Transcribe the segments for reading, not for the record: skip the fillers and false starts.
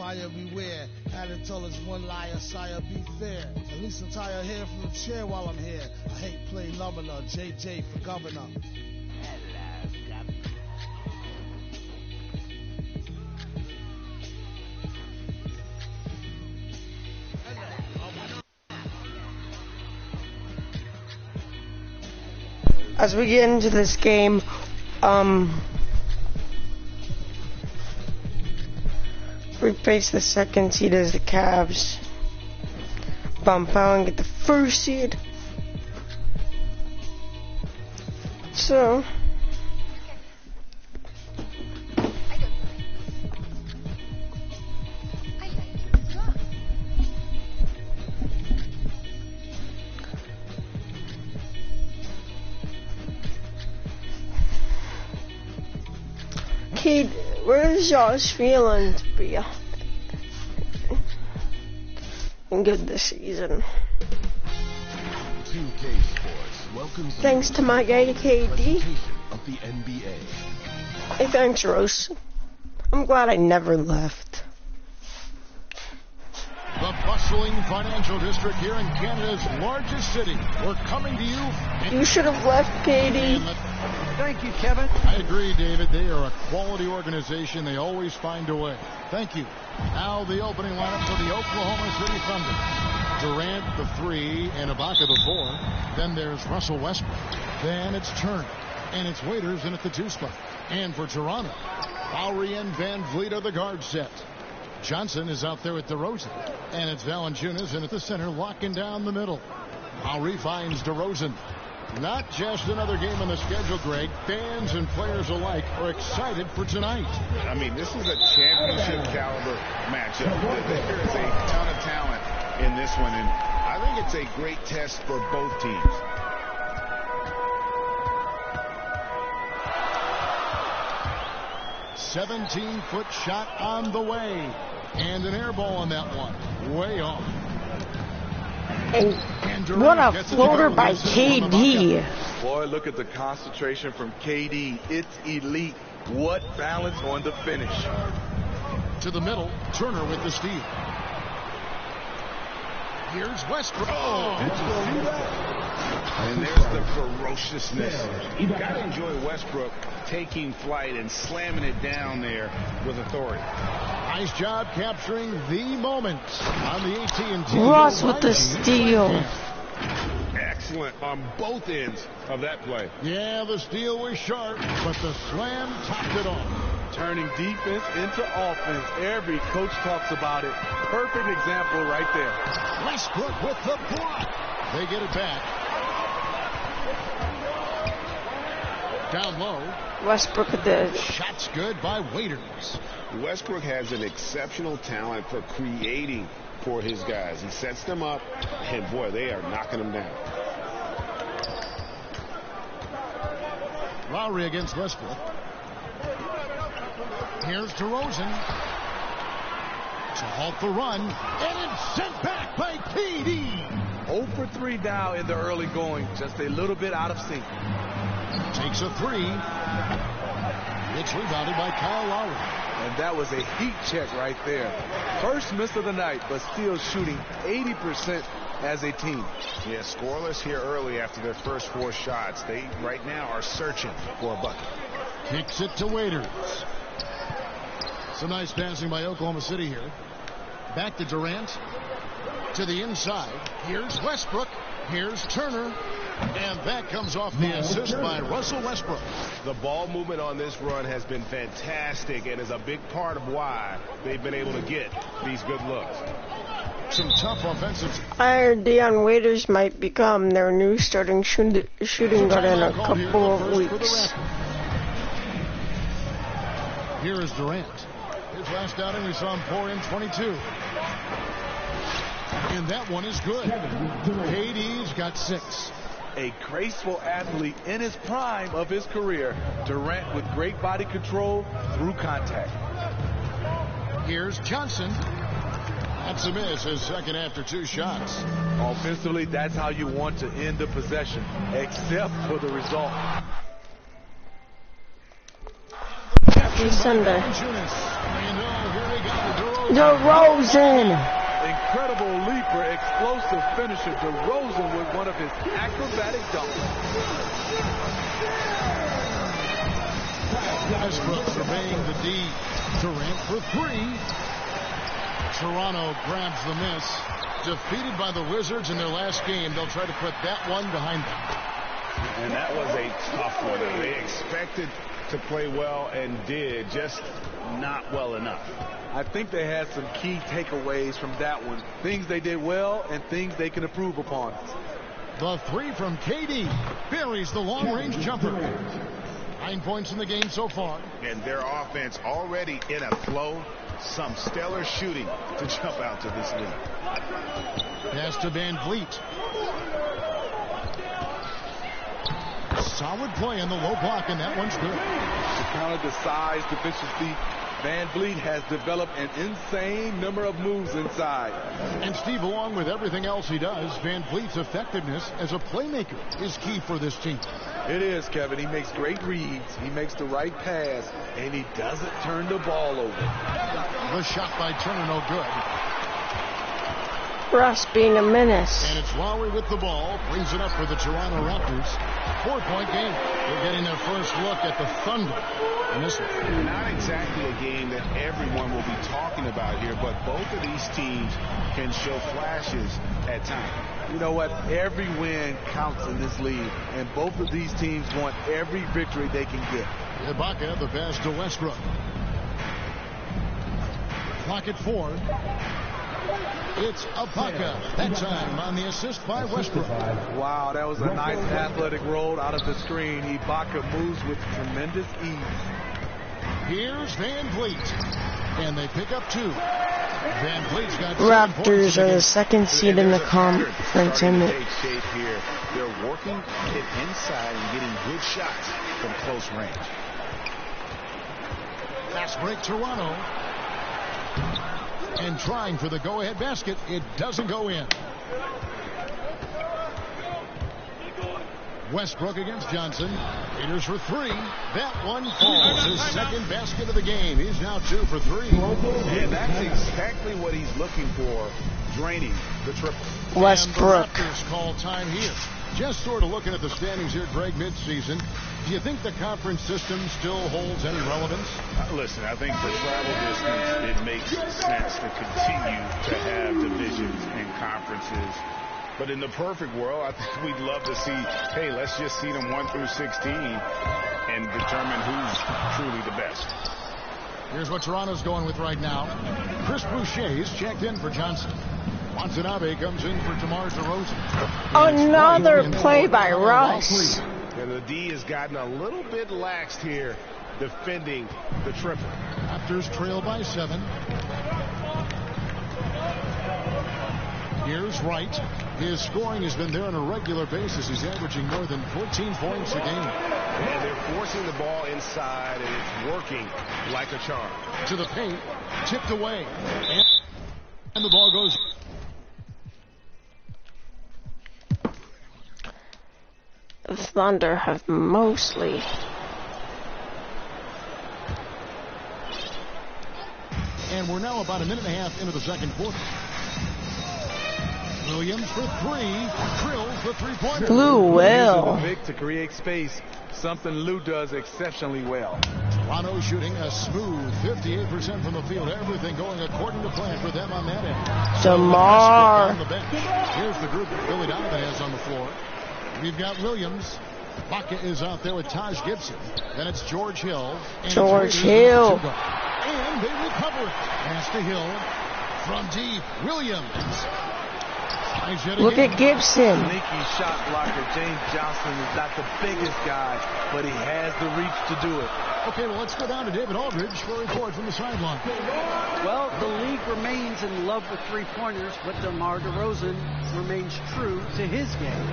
empire beware. Hadn't told us one liar, sire, be fair. At least I'm tired here from the chair while I'm here. I hate play lumberner, JJ for governor. As we get into this game, we face the second seed as the Cavs. Bump out and get the first seed. So, Kate, where's y'all's feeling to be good this season? Thanks to my guy, KD. Hey, thanks, Rose. I'm glad I never left. The bustling financial district here in Canada's largest city. We're coming to you. You should have left, KD. Thank you, Kevin. I agree, David. They are a quality organization. They always find a way. Thank you. Now the opening lineup for the Oklahoma City Thunder. Durant, the 3, and Ibaka, the 4. Then there's Russell Westbrook. Then it's Turner. And it's Waiters in at the 2 spot. And for Toronto, Lowry and Van Vliet are the guard set. Johnson is out there with DeRozan. And it's Valanciunas in at the center, locking down the middle. Lowry finds DeRozan. Not just another game on the schedule, Greg. Fans and players alike are excited for tonight. I mean, this is a championship caliber matchup. There is a ton of talent in this one, and I think it's a great test for both teams. "17-foot shot on the way. And an air ball on that one. Way off. And what a floater by KD. Boy, look at the concentration from KD. It's elite. What balance on the finish. To the middle, Turner with the steal. Here's Westbrook. And there's the ferociousness. You've got to enjoy Westbrook taking flight and slamming it down there with authority. Nice job capturing the moment on the AT&T. Ross with the steal. Excellent on both ends of that play. Yeah, the steal was sharp, but the slam topped it off. Turning defense into offense. Every coach talks about it. Perfect example right there. Westbrook with the block. They get it back. Down low. Westbrook with the shot's good by Waiters. Westbrook has an exceptional talent for creating for his guys. He sets them up, and boy, they are knocking them down. Lowry against Westbrook. Here's DeRozan to halt the run, and it's sent back by KD. 0 for 3 now in the early going, just a little bit out of sync. Takes a 3. It's rebounded by Kyle Lowry. And that was a heat check right there. First miss of the night, but still shooting 80% as a team. Yeah, scoreless here early after their first 4 shots. They right now are searching for a bucket. Kicks it to Waiters. Some nice passing by Oklahoma City here. Back to Durant. To the inside. Here's Westbrook. Here's Turner. And that comes off the assist by Russell Westbrook. The ball movement on this run has been fantastic and is a big part of why they've been able to get these good looks. Some tough offensive. I heard Dion Waiters might become their new starting shooting guard in a couple of weeks. Here is Durant. His last outing, we saw him pour in 22. And that one is good. KD's got 6. A graceful athlete in his prime of his career. Durant with great body control through contact. Here's Johnson. That's a miss, his second after 2 shots. Offensively, that's how you want to end the possession, except for the result. Happy Sunday. And here we go. DeRozan. Incredible leaper, explosive finisher. DeRozan with one of his acrobatic dunks. Westbrook surveying the D. Durant for three. Toronto grabs the miss. Defeated by the Wizards in their last game. They'll try to put that one behind them. And that was a tough one. They expected to play well and did, just not well enough. I think they had some key takeaways from that one. Things they did well and things they can improve upon. The three from KD buries the long-range jumper. 9 points in the game so far. And their offense already in a flow. Some stellar shooting to jump out to this lead. Pass to Van Vliet. Solid play in the low block, and that one's good. To counter the size deficiency, Van Vliet has developed an insane number of moves inside. And Steve, along with everything else he does, Van Vliet's effectiveness as a playmaker is key for this team. It is, Kevin. He makes great reads, he makes the right pass, and he doesn't turn the ball over. The shot by Turner, no good. Russ being a menace. And it's Lowry with the ball, brings it up for the Toronto Raptors. 4-point game. They're getting their first look at the Thunder in this one. Not exactly a game that everyone will be talking about here, but both of these teams can show flashes at times. You know what? Every win counts in this league, and both of these teams want every victory they can get. Ibaka, the pass to Westbrook. Clock at 4. It's Ibaka. That time on the assist by Westbrook. Wow, that was a nice athletic roll out of the screen. Ibaka moves with tremendous ease. Here's Van Vliet. And they pick up 2. Van Vliet's got Raptors are the second seed in the conference. Shape here. They're working it inside and getting good shots from close range. Fast break Toronto. And trying for the go-ahead basket. It doesn't go in. Westbrook against Johnson. Peters for 3. That one falls. His second basket of the game. He's now 2 for 3. And that's exactly what he's looking for. Draining the triple. Westbrook. And the Raptors call time here. Just sort of looking at the standings here, Greg, mid-season. Do you think the conference system still holds any relevance? Listen, I think for travel distance, it makes sense to continue to have divisions and conferences. But in the perfect world, I think we'd love to see, hey, let's just see them 1 through 16 and determine who's truly the best. Here's what Toronto's going with right now. Chris Boucher's checked in for Johnson. Watanabe comes in for DeMar DeRozan. Another play by Russ. And the D has gotten a little bit laxed here defending the triple. Raptors trail by 7. Here's Wright. His scoring has been there on a regular basis. He's averaging more than 14 points a game. And they're forcing the ball inside, and it's working like a charm. To the paint, tipped away. And the ball goes. The Thunder have mostly. And we're now about a minute and a half into the second quarter. Williams for 3. Drills the three-pointer. Lou will. Vic to create space, something Lou does exceptionally well. Toronto shooting a smooth 58% from the field. Everything going according to plan for them on that end. DeMar. On the bench. Here's the group that Billy Donovan has on the floor. We've got Williams. Baca is out there with Taj Gibson. Then it's George Hill. George Hill. And they recover it. Pass to Hill. From deep. Williams. Look at Gibson. Sneaky shot blocker. James Johnson is not the biggest guy, but he has the reach to do it. Okay, well, let's go down to David Aldridge for a report from the sideline. Well, the league remains in love with three-pointers, but DeMar DeRozan remains true to his game.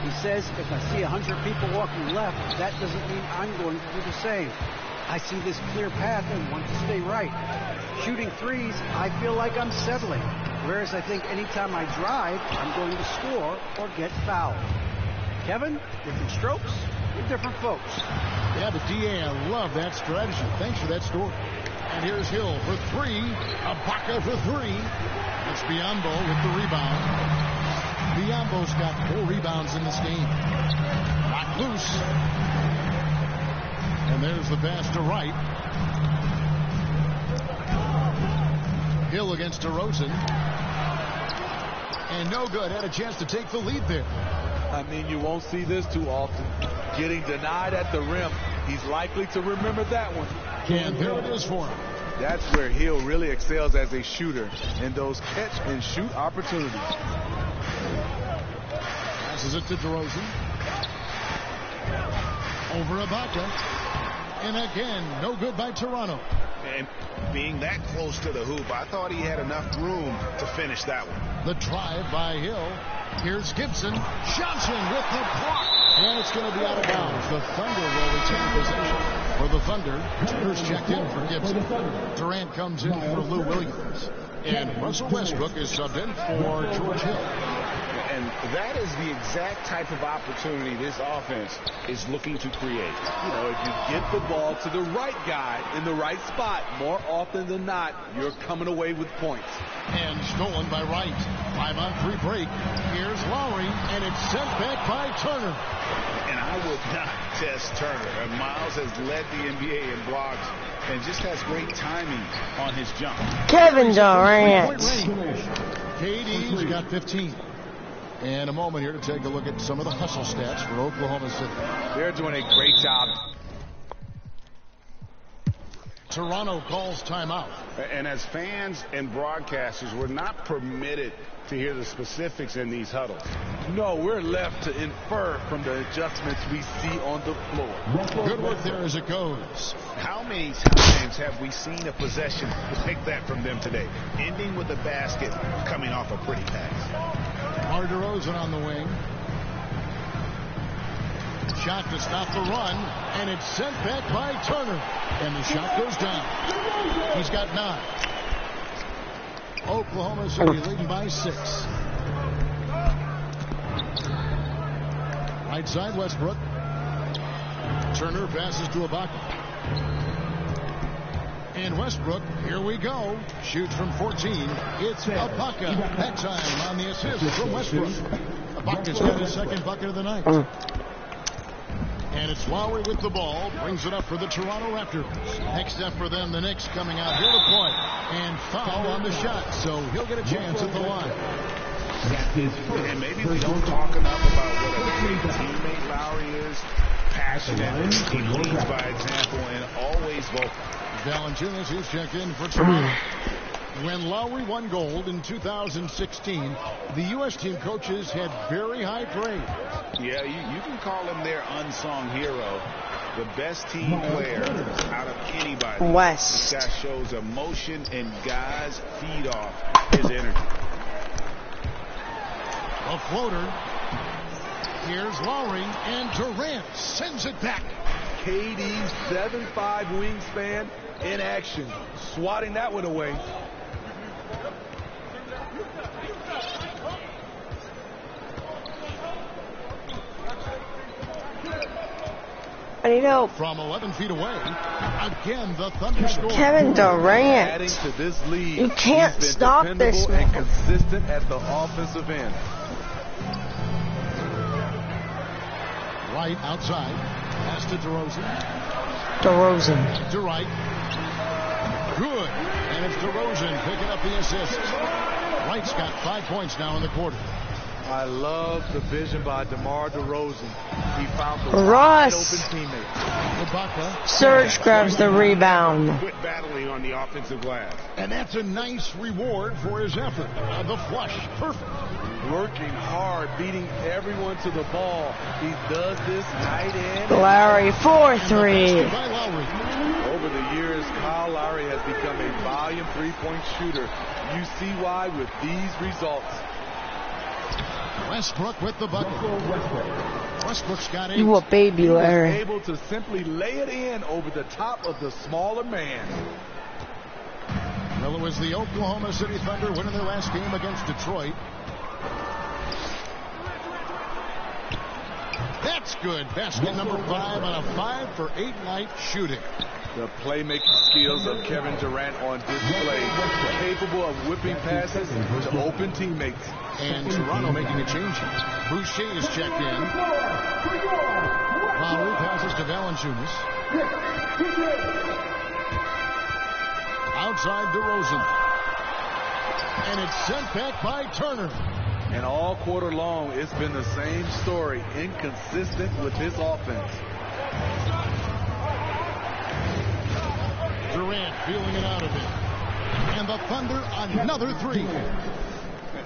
He says, if I see 100 people walking left, that doesn't mean I'm going to do the same. I see this clear path and want to stay right. Shooting threes, I feel like I'm settling. Whereas I think anytime I drive, I'm going to score or get fouled. Kevin, different strokes with different folks. Yeah, but DA, I love that strategy. Thanks for that story. And here's Hill for three. Ibaka for three. It's Biyombo with the rebound. Biyombo's got 4 rebounds in this game. Knocked loose. And there's the pass to Wright. Hill against DeRozan. And no good. Had a chance to take the lead there. I mean, you won't see this too often. Getting denied at the rim. He's likely to remember that one. And there it is for him. That's where Hill really excels as a shooter in those catch-and-shoot opportunities. Passes it to DeRozan. Over Ibaka. And again, no good by Toronto. And being that close to the hoop, I thought he had enough room to finish that one. The drive by Hill. Here's Gibson. Johnson with the block. And it's going to be out of bounds. The Thunder will retain possession. For the Thunder, Turner's checked in for Gibson. Durant comes in for Lou Williams. And Russell Westbrook is subbed in for George Hill. And that is the exact type of opportunity this offense is looking to create. You know, if you get the ball to the right guy in the right spot, more often than not, you're coming away with points. And stolen by Wright. 5-on-3 break. Here's Lowry, and it's sent back by Turner. And I would not test Turner. And Miles has led the NBA in blocks and just has great timing on his jump. Kevin Durant. KD's got 15. And a moment here to take a look at some of the hustle stats for Oklahoma City. They're doing a great job. Toronto calls timeout. And as fans and broadcasters, we're not permitted to hear the specifics in these huddles. No, we're left to infer from the adjustments we see on the floor. Good work there as it goes. How many times have we seen a possession like that from them today? Ending with a basket, coming off a pretty pass. DeRozan on the wing. Shot to stop the run, and it's sent back by Turner. And the shot goes down. He's got 9. Oklahoma City leading by 6. Right side, Westbrook. Turner passes to Ibaka. And Westbrook, here we go. Shoots from 14. It's Ibaka. That time on the assist from Westbrook. Ibaka's got his second bucket of the night. And it's Lowry with the ball. Brings it up for the Toronto Raptors. Next up for them, the Knicks coming out here to play. And foul on the shot, so he'll get a chance at the line. And maybe we don't talk enough about what a great teammate Lowry is. Passionate, he leads by example, and always vocal. Valanciunas, who's checked in for Toronto. When Lowry won gold in 2016, the U.S. team coaches had very high praise. Yeah, you can call him their unsung hero. The best team player out of anybody. West. This guy shows emotion, and guys feed off his energy. A floater. Here's Lowry, and Durant sends it back. KD's 7'5" wingspan in action, swatting that one away. I need help. From 11 feet away, again the Thunder score. Kevin Durant. Adding to this lead, You can't he's been stop dependable this and man. consistent at the offensive end. Right outside. Pass to DeRozan. DeRozan. To Wright. Good. And it's DeRozan picking up the assist. Wright's got 5 points now in the quarter. I love the vision by DeMar DeRozan. He found the Russ. wide open teammate. Ibaka. Serge grabs the rebound. Quit battling on the offensive glass. And that's a nice reward for his effort. The flush. Perfect. Working hard, beating everyone to the ball. He does this night in. Lowry, 4-3. By Lowry. Over the years, Kyle Lowry has become a volume three-point shooter. You see why with these results. Westbrook with the bucket. Westbrook's got 8. You a baby, He was Larry. able to simply lay it in over the top of the smaller man. Well, it was the Oklahoma City Thunder winning their last game against Detroit. That's good. Basket number 5 on a 5-for-8 night shooting. The playmaking skills of Kevin Durant on display, capable of whipping passes to open teammates. And Toronto making a change. Boucher is checked in. Lowry passes to Valanciunas. Outside DeRozan. And it's sent back by Turner. And all quarter long, it's been the same story, inconsistent with his offense. Durant feeling it out of it. And the Thunder, another three.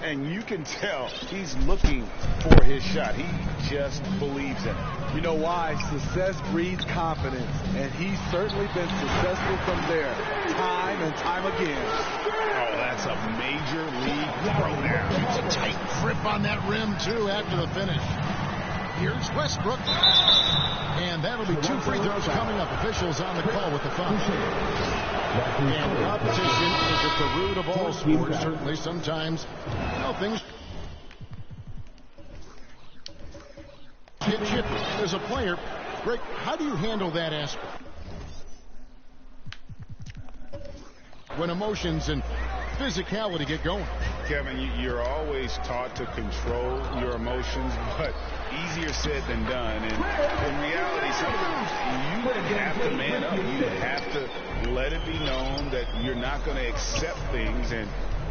And you can tell he's looking for his shot. He just believes in it. You know why? Success breeds confidence, and he's certainly been successful from there, time and time again. Oh, that's a major league throwdown. It's a tight grip on that rim, too, after the finish. Here's Westbrook. And that'll be 2 free throws coming up. Officials on the call with the foul. And competition is at the root of all sports. Certainly, sometimes, things get chippy. As a player, Greg, how do you handle that aspect? When emotions and physicality get going. Kevin, you're always taught to control your emotions, but easier said than done. And in reality, sometimes you have to man up. You have to let it be known that you're not going to accept things, and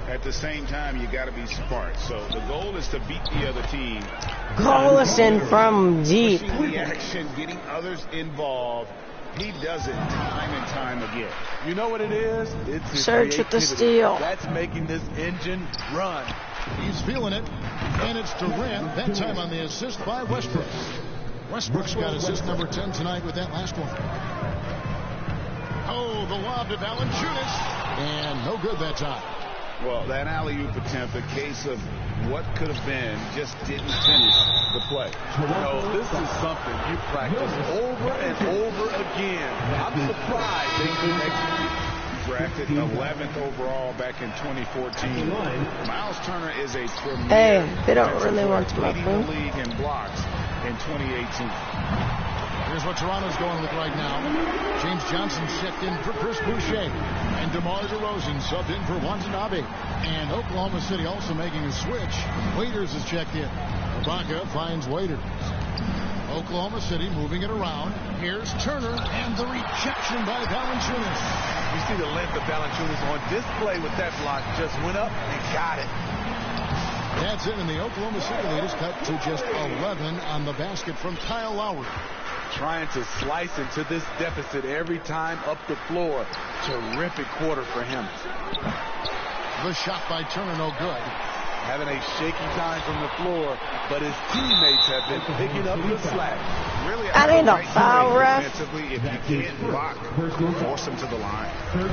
at the same time, you got to be smart. So the goal is to beat the other team. Collison from deep. Pushing the action, getting others involved. He does it time and time again. You know what it is? It's his Search with the creativity. steal. That's making this engine run. He's feeling it. And it's Durant, that time on the assist by Westbrook. Westbrook's got assist number 10 tonight with that last one. Oh, the lob to Valanciunas. And no good that time. Well, that alley-oop attempt, a case of what could have been, just didn't finish the play. No, this is something you practice over and over again. I'm surprised they couldn't execute. Drafted 11th overall back in 2014. Miles Turner is a premier. Hey, they don't really want to leading move. the league in blocks in 2018. Here's what Toronto's going with right now. James Johnson checked in for Chris Boucher. And DeMar DeRozan subbed in for Watanabe. And Oklahoma City also making a switch. Waiters is checked in. Ibaka finds Waiters. Oklahoma City moving it around. Here's Turner and the rejection by Valanciunas. You see the length of Valanciunas on display with that block. Just went up and got it. That's it, and the Oklahoma City lead is cut to just 11 on the basket from Kyle Lowry. Trying to slice into this deficit every time up the floor. Terrific quarter for him. The shot by Turner, no good. Having a shaky time from the floor, but his teammates have been picking up the slack. Really, That ain't no foul, ref. Defensively, if you can't block, force him to the line.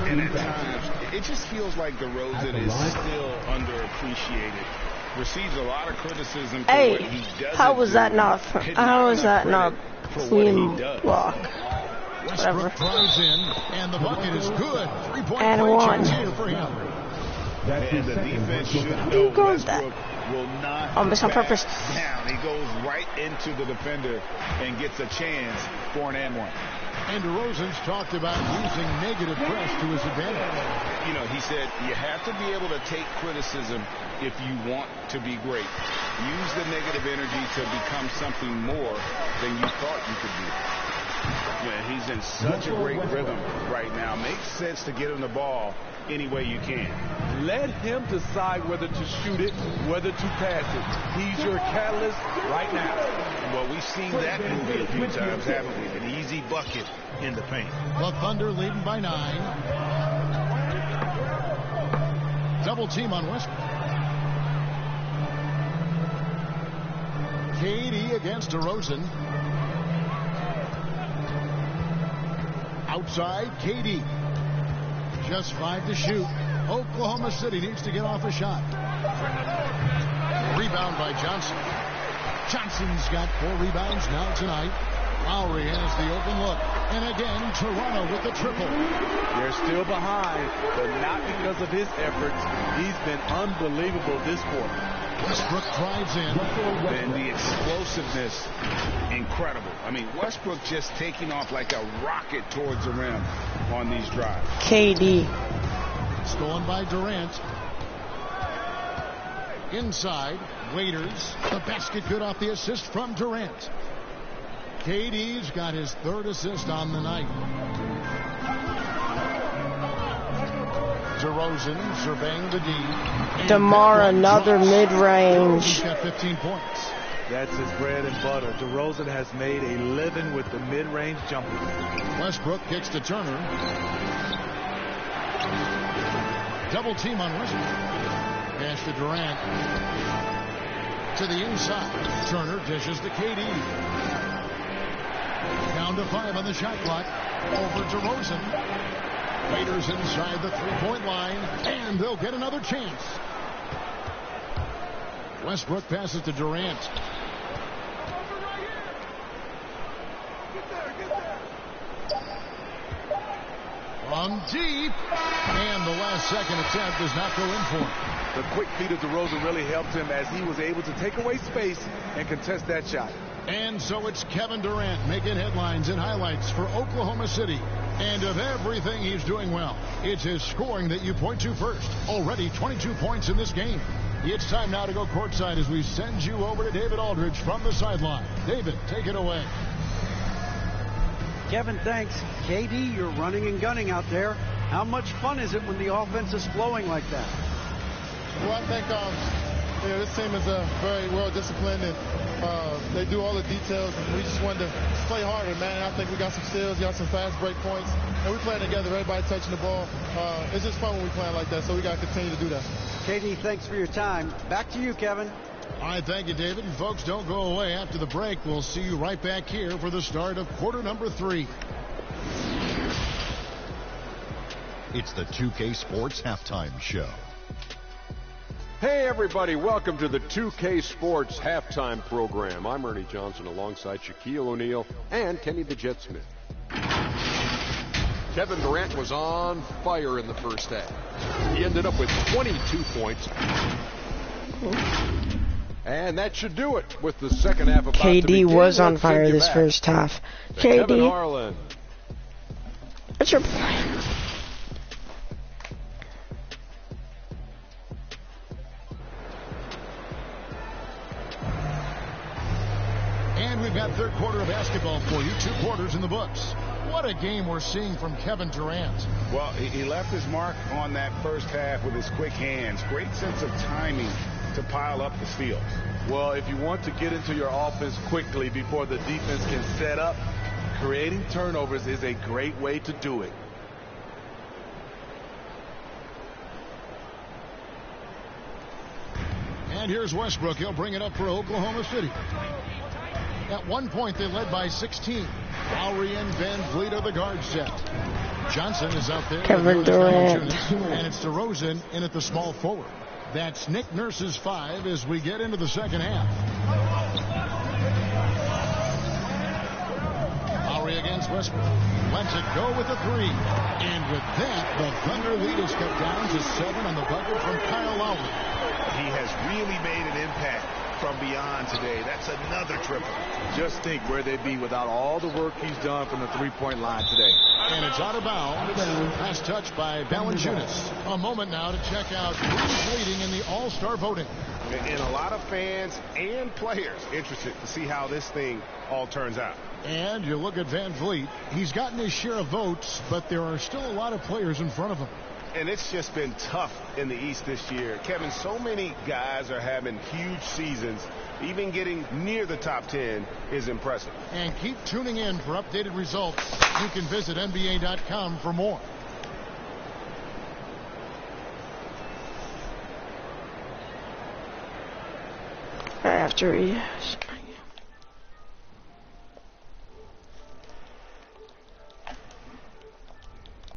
And at times, it just feels like DeRozan is still underappreciated. Receives a lot of criticism for what he does. How was that not clean block? Westbrook drives in, and the bucket is good. 3-point And play one. chance here for him. And the defense should know Westbrook will not Almost on purpose. down. He goes right into the defender and gets a chance for an and one. And DeRozan's talked about using negative press to his advantage. You know, he said you have to be able to take criticism if you want to be great. Use the negative energy to become something more than you thought you could be. Yeah, he's in such a great rhythm right now. Makes sense to get him the ball any way you can. Let him decide whether to shoot it, whether to pass it. He's your catalyst right now. Well, we've seen that movie a few times, haven't we? An easy bucket in the paint. The Thunder leading by 9. Double team on Westbrook. KD against DeRozan. Outside, KD. Just 5 to shoot. Oklahoma City needs to get off a shot. Rebound by Johnson. Johnson's got 4 rebounds now tonight. Lowry has the open look. And again, Toronto with the triple. They're still behind, but not because of his efforts. He's been unbelievable this quarter. Westbrook drives in. And the explosiveness, incredible. I mean, Westbrook just taking off like a rocket towards the rim on these drives. KD. Stolen by Durant. Inside, Waiters. The basket good off the assist from Durant. KD's got his third assist on the night. DeRozan surveying the D. DeMar another mid-range. He's got 15 points. That's his bread and butter. DeRozan has made a living with the mid-range jumper. Westbrook kicks to Turner. Double team on Westbrook. Pass to Durant. To the inside. Turner dishes to KD. Down to 5 on the shot clock. Over DeRozan. Waiters inside the three-point line, and they'll get another chance. Westbrook passes to Durant. From deep, and the last second attempt does not go in for him. The quick feet of DeRozan really helped him as he was able to take away space and contest that shot. And so it's Kevin Durant making headlines and highlights for Oklahoma City. And of everything he's doing well, it's his scoring that you point to first. Already 22 points in this game. It's time now to go courtside as we send you over to David Aldridge from the sideline. David, take it away. Kevin, thanks. KD, you're running and gunning out there. How much fun is it when the offense is flowing like that? Well, I think this team is very well disciplined, and they do all the details, and we just wanted to play harder, man. I think we got some steals, got some fast break points, and we playing together, everybody touching the ball. It's just fun when we playing like that, so we got to continue to do that. KD, thanks for your time. Back to you, Kevin. All right, thank you, David. And folks, don't go away. After the break, we'll see you right back here for the start of quarter number 3. It's the 2K Sports Halftime Show. Hey everybody, welcome to the 2K Sports Halftime Program. I'm Ernie Johnson alongside Shaquille O'Neal and Kenny the Jet Smith. Kevin Durant was on fire in the first half. He ended up with 22 points. And that should do it with the second half about to begin. KD was on fire this first half. Kevin KD, Harlan. what's your point? And we've got third quarter of basketball for you. 2 quarters in the books. What a game we're seeing from Kevin Durant. Well, he left his mark on that first half with his quick hands. Great sense of timing to pile up the steals. Well, if you want to get into your offense quickly before the defense can set up, creating turnovers is a great way to do it. And here's Westbrook. He'll bring it up for Oklahoma City. At one point, they led by 16. Lowry and Van Vliet are the guard set. Johnson is out there. Kevin Durant. And it's DeRozan in at the small forward. That's Nick Nurse's 5 as we get into the second half. Lowry against Westbrook. Lets it go with a 3. And with that, the Thunder lead is cut down to 7 on the bucket from Kyle Lowry. He has really made an impact from beyond today. That's another triple. Just think where they'd be without all the work he's done from the three-point line today. And it's out of bounds. Last touch by Valanciunas. A moment now to check out who's leading in the All-Star voting. And a lot of fans and players interested to see how this thing all turns out. And you look at Van Vliet. He's gotten his share of votes, but there are still a lot of players in front of him. And it's just been tough in the East this year. Kevin, so many guys are having huge seasons. Even getting near the top 10 is impressive. And keep tuning in for updated results. You can visit NBA.com for more. After he